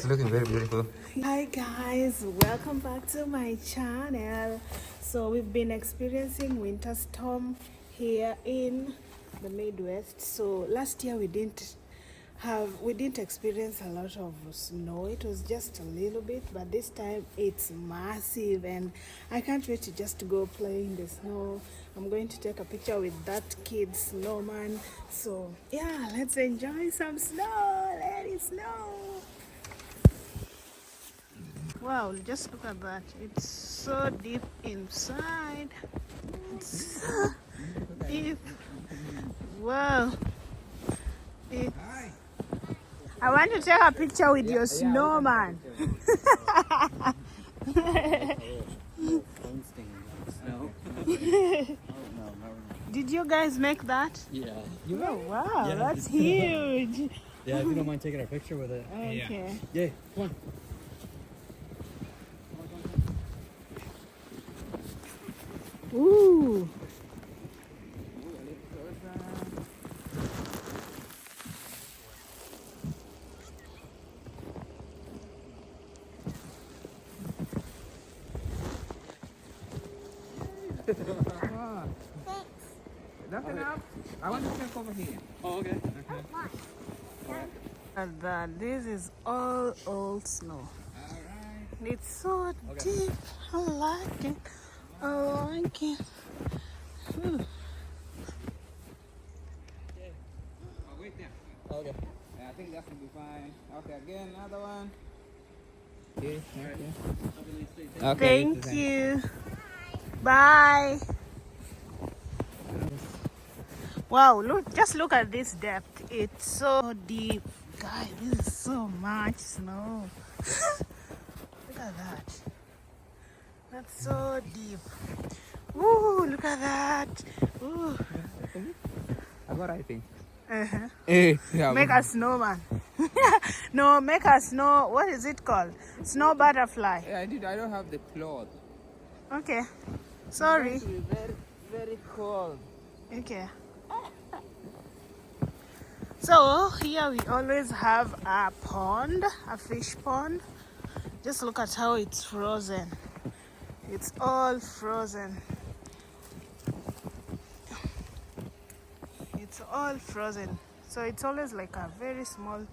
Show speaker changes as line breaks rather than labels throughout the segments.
It's looking very beautiful.
Hi guys, welcome back to my channel. So we've been experiencing winter storm here in the Midwest. So last year we didn't experience a lot of snow. It was just a little bit, but this time it's massive and I can't wait to just go play in the snow. I'm going to take a picture with that kid Snowman. So yeah, let's enjoy some snow. Let it snow. Wow, just look at that. It's so deep inside. It's so deep. Wow. I want to take a picture with your snowman. Did you guys make that?
Yeah.
Oh, wow, yeah. That's huge.
Yeah, if you don't mind taking a picture with it.
Okay.
Yeah, come on.
Ooh.
Nothing up. I want to check over here.
Oh, okay.
And that this is all old snow.
Alright.
It's so deep. I like it. I like it.
Oh, wait there.
Okay.
Yeah, I think that should be fine. Okay, again, another one. Okay,
Thank you. Bye. Wow, just look at this depth. It's so deep. Guys, this is so much snow. Look at that. That's so deep. Ooh, look at that. Ooh.
I got right thing.
Uh-huh.
Yeah,
Make a snowman. No, make a snow, what is it called? Snow butterfly.
Yeah, I don't have the cloth.
Okay. Sorry.
It's very, very cold.
Okay. So here we always have a pond, a fish pond. Just look at how it's frozen. It's all frozen. It's all frozen. So it's always like a very small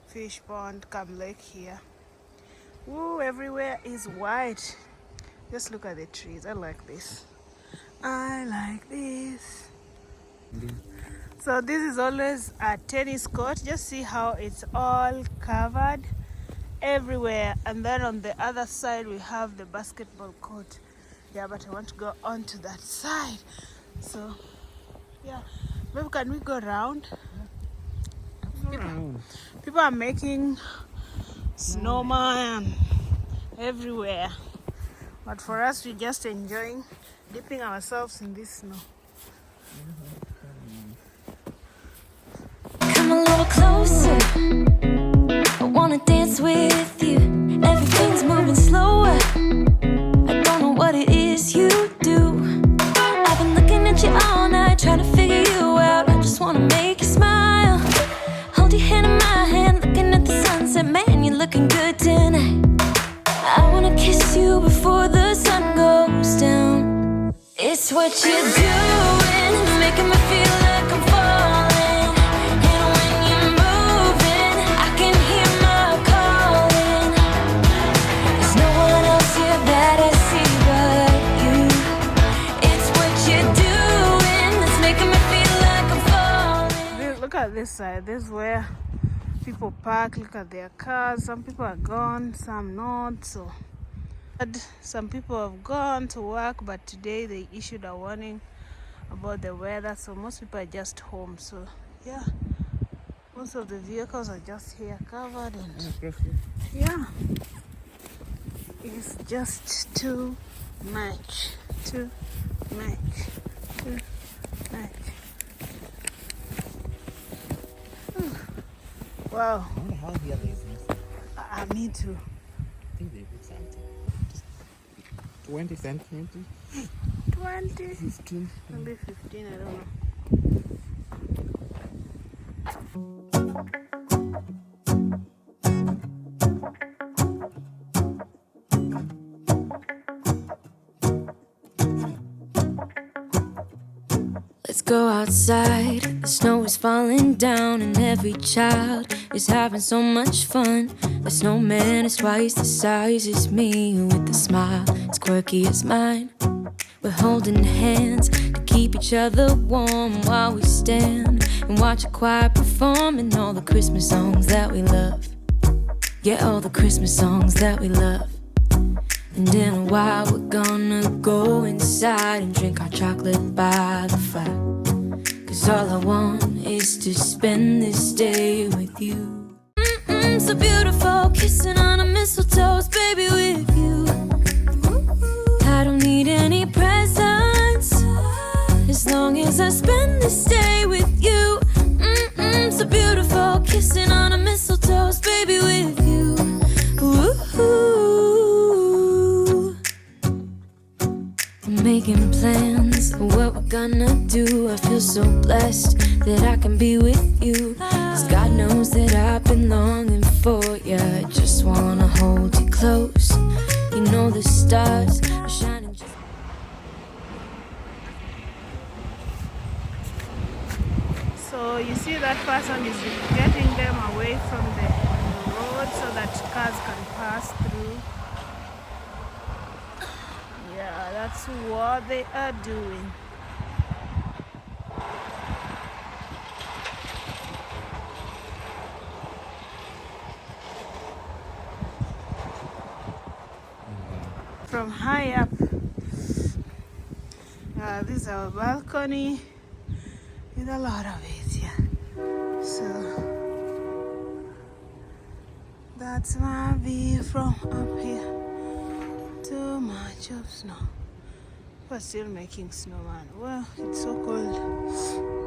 fish pond, come lake here. Woo, everywhere is white. Just look at the trees. I like this. I like this. So this is always a tennis court. Just see how it's all covered everywhere. And then on the other side we have the basketball court. Yeah, but I want to go on to that side. So yeah, maybe can we go around? People are making snowman everywhere. But for us, we're just enjoying dipping ourselves in this snow.
Come a little closer, I wanna dance with you. Everything's moving slower, I don't know what it is you do. I've been looking at you all night, trying to figure you out. I just wanna make you smile. Hold your hand in my hand, looking at the sunset. Man, you're looking good tonight. I wanna kiss you before the sun goes down. It's what you're doing, it's making me feel like I'm falling. And when you're moving, I can hear my calling. There's no one else here that I see but you. It's what you're doing, it's making me feel like I'm falling.
Look at this side. This is where people park. Look at their cars. Some people are gone, some not. So some people have gone to work, but today they issued a warning about the weather, so most people are just home. So yeah, most of the vehicles are just here covered, and yeah, it's just too much. Wow.
I wonder how the other is.
Me too.
I think they put something.
20 centimeters.
20,
15.
maybe 15, I don't know.
Let's go outside. The snow is falling down and every child is having so much fun. The snowman is twice the size as me, with a smile as quirky as mine. We're holding hands to keep each other warm while we stand and watch a choir performing all the Christmas songs that we love. Yeah, all the Christmas songs that we love. And in a while we're gonna go inside and drink our chocolate by the fire. 'Cause all I want is to spend this day with you. So beautiful, kissing on a mistletoe, baby, with you. I don't need any presents as long as I spend this day with you. So beautiful, kissing on a mistletoe, baby, with you. Ooh. I'm making plans of what we're gonna do. I feel so blessed that I can be with you. 'Cause God knows that I've been longing for you. I just wanna hold you close. You know the stars are shining just...
So you see that person is getting them away from the road so that cars can pass through. Yeah, that's what they are doing. From high up, this is our balcony with a lot of it, yeah. So that's my view from up here. Too much of snow, but still making snowman. Well, it's so cold.